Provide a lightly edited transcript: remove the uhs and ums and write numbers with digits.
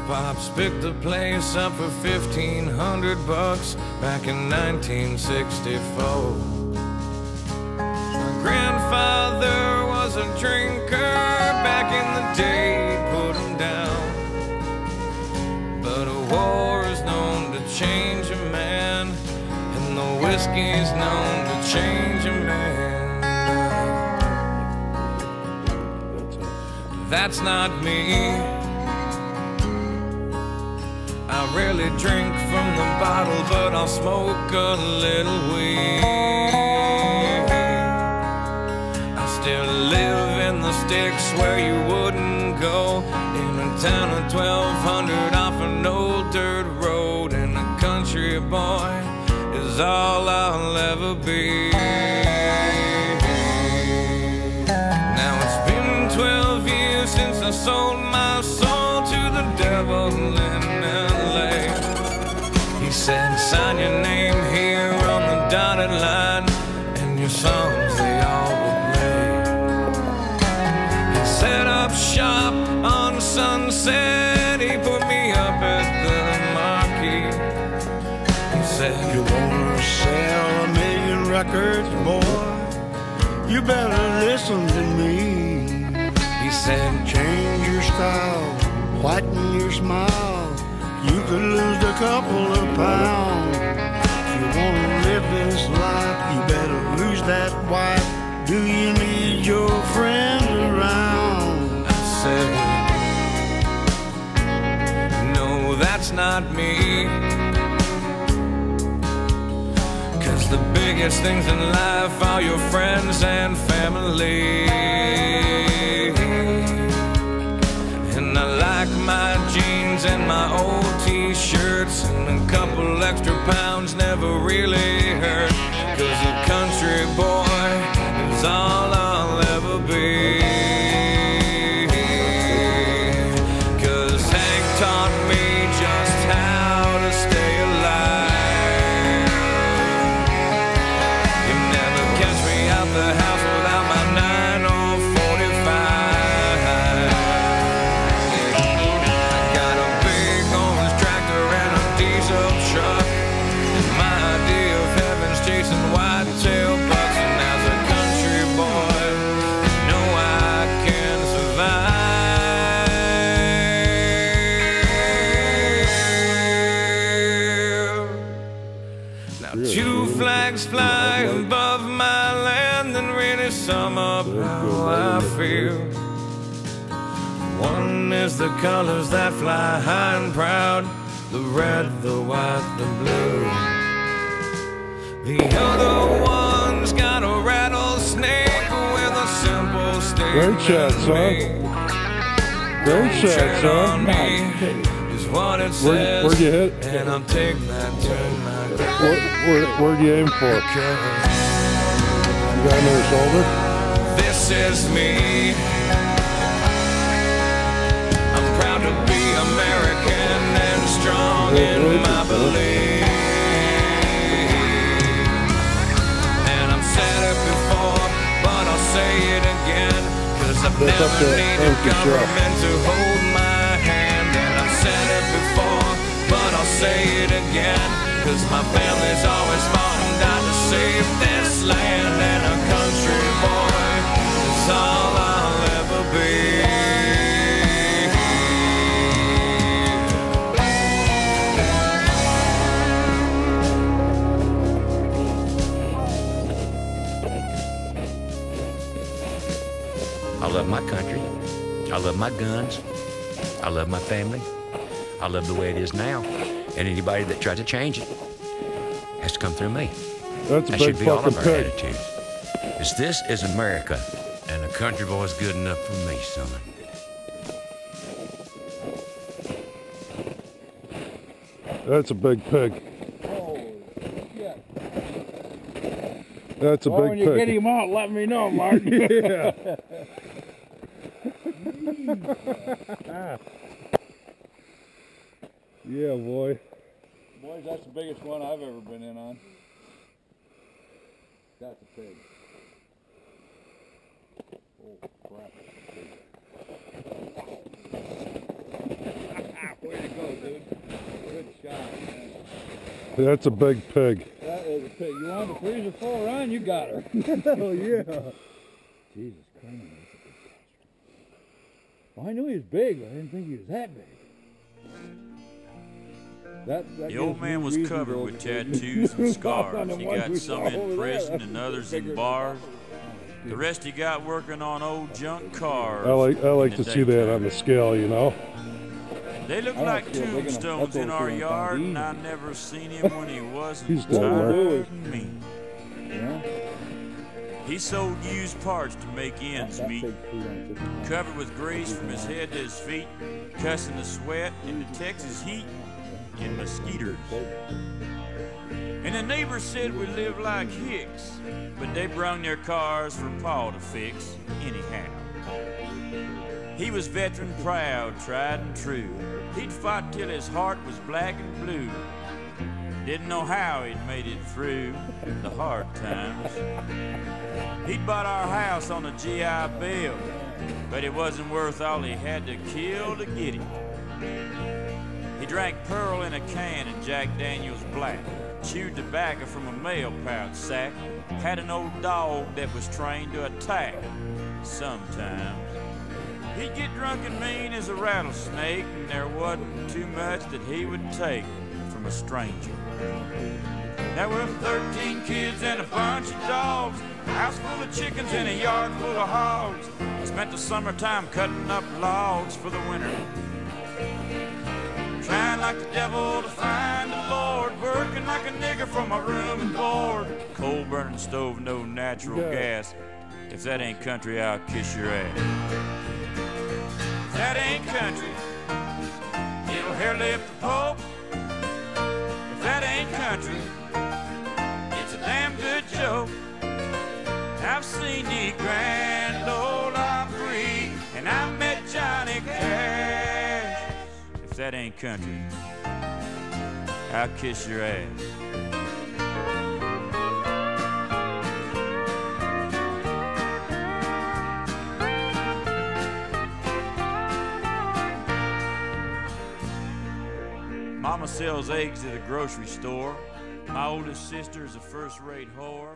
Pops picked the place up for $1,500 back in 1964. My grandfather was a drinker back in the day, put him down. But a war is known to change a man, and the whiskey's known to change a man. That's not me. I rarely drink from the bottle, but I'll smoke a little weed. I still live in the sticks where you wouldn't go, in a town of 1,200 off an old dirt road, and a country boy is all I'll ever be. Now it's been 12 years since I sold my soul to the devil in LA. He said, sign your name here on the dotted line, and your songs, they all will play. He set up shop on Sunset, he put me up at the Marquee. He said, you wanna sell 1,000,000 records, boy? You better listen to me. He said, change your style, whiten your smile. You could lose a couple of pounds. If you wanna live this life, you better lose that wife. Do you need your friends around? I said, no, that's not me. 'Cause the biggest things in life are your friends and family. And I like my jeans and my old t-shirts, and a couple extra pounds never really hurt. 'Cause a country boy is all I'll ever be. 'Cause Hank taught me just how to stay alive. You never catch me out the house without my 9 or 45. I got a big orange tractor and a diesel truck. My idea of heaven's chasing whitetail bucks, and as a country boy, you know I can survive. Now 2 flags fly above my land and really sum up how I feel. One is the colors that fly high and proud, the red, the white, the blue. The other one's got a rattlesnake with a simple statement. Great shot, son. Great shot, son. Is what it says. Where'd you hit? And I'll take that to my Where'd you aim for? You got another shoulder? This is me. I'm proud to be American and strong in my belief. And I've said it before, but I'll say it again, 'cause I've never needed government to hold my hand. And I've said it before, but I'll say it again, 'cause my family's always fought and died to save this land. And a country boy is all I'll ever be. I love my country. I love my guns. I love my family. I love the way it is now. And anybody that tries to change it has to come through me. That's a that big should be all of fucking our pig. attitudes. Is this is America, and a country boy's good enough for me, son. That's a big pig. That's a big when you pig. get him out, let me know, Mark. Yeah. Yeah, boy. Boys, that's the biggest one I've ever been in on. That's a pig. Oh, crap. That's a pig. shot, man. That's a big pig. That is a pig. You want the freezer full, Ryan? You got her. Oh, yeah. Jesus Christ, that's a big monster. Well, I knew he was big, but I didn't think he was that big. That The old man was covered with tattoos and scars. He got some in prison and others in bars. The rest he got working on old junk cars. I like to see that on the scale, you know. They look like tombstones in our yard, and I never seen him when he wasn't He's still there. tired and mean. Yeah. He sold used parts to make ends meet, covered with grease from his head to his feet, cussing the sweat in the Texas heat and mosquitoes. And the neighbors said we lived like hicks, but they brung their cars for Pa to fix anyhow. He was veteran proud, tried and true. He'd fought till his heart was black and blue. Didn't know how he'd made it through the hard times. He'd bought our house on a GI Bill, but it wasn't worth all he had to kill to get it. He drank Pearl in a can and Jack Daniels Black, chewed tobacco from a mail pouch sack, had an old dog that was trained to attack sometimes. He'd get drunk and mean as a rattlesnake, and there wasn't too much that he would take from a stranger. There were 13 kids and a bunch of dogs, a house full of chickens and a yard full of hogs. I spent the summertime cutting up logs for the winter, trying like the devil to find the Lord, working like a nigger for my room and board. Coal burning stove, no natural gas. If that ain't country, I'll kiss your ass. If that ain't country, it'll hair lift the Pope. If that ain't country, it's a damn good joke. I've seen the Grand Ole Opry, and I met Johnny Cash. If that ain't country, I'll kiss your ass. Mama sells eggs at a grocery store. My oldest sister's a first-rate whore.